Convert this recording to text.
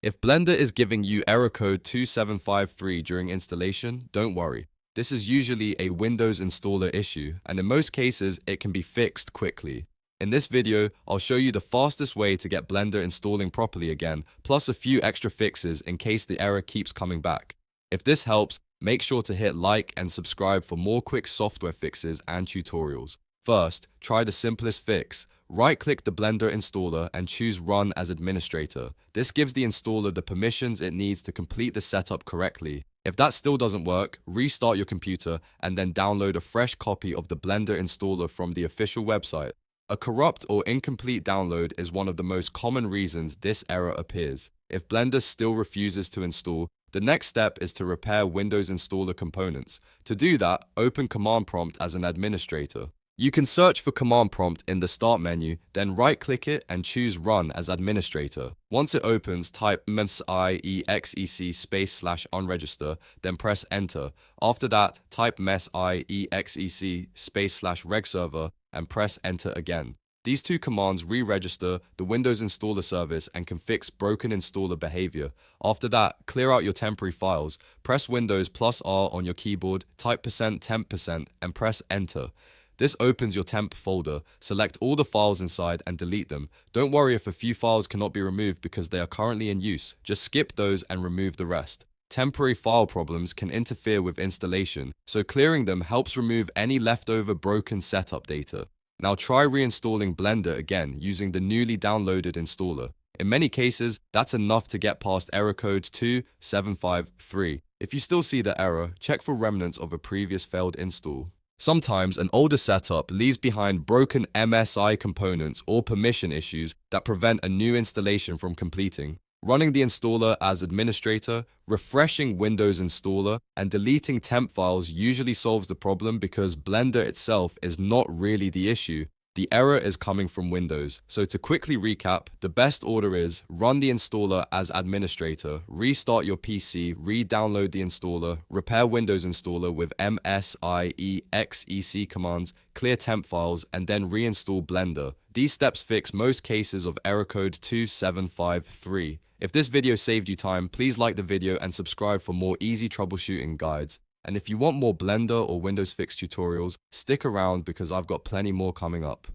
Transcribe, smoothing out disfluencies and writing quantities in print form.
If Blender is giving you error code 2753 during installation, don't worry. This is usually a Windows installer issue, and in most cases, it can be fixed quickly. In this video, I'll show you the fastest way to get Blender installing properly again, plus a few extra fixes in case the error keeps coming back. If this helps, make sure to hit like and subscribe for more quick software fixes and tutorials. First, try the simplest fix. Right-click the Blender installer and choose Run as administrator. This gives the installer the permissions it needs to complete the setup correctly. If that still doesn't work, restart your computer and then download a fresh copy of the Blender installer from the official website. A corrupt or incomplete download is one of the most common reasons this error appears. If Blender still refuses to install, the next step is to repair Windows installer components. To do that, open Command Prompt as an administrator. You can search for Command Prompt in the Start menu, then right-click it and choose Run as administrator. Once it opens, type Msiexec /unregister, then press Enter. After that, type Msiexec /regserver and press Enter again. These two commands re-register the Windows installer service and can fix broken installer behavior. After that, clear out your temporary files, press Windows +R on your keyboard, type %temp% and press Enter. This opens your temp folder, select all the files inside and delete them. Don't worry if a few files cannot be removed because they are currently in use. Just skip those and remove the rest. Temporary file problems can interfere with installation, so clearing them helps remove any leftover broken setup data. Now try reinstalling Blender again using the newly downloaded installer. In many cases, that's enough to get past error code 2753. If you still see the error, check for remnants of a previous failed install. Sometimes an older setup leaves behind broken MSI components or permission issues that prevent a new installation from completing. Running the installer as administrator, refreshing Windows installer, and deleting temp files usually solves the problem because Blender itself is not really the issue. The error is coming from Windows. So to quickly recap, the best order is run the installer as administrator, restart your PC, re-download the installer, repair Windows installer with Msiexec commands, clear temp files, and then reinstall Blender. These steps fix most cases of error code 2753. If this video saved you time, please like the video and subscribe for more easy troubleshooting guides. And if you want more Blender or Windows Fix tutorials, stick around because I've got plenty more coming up.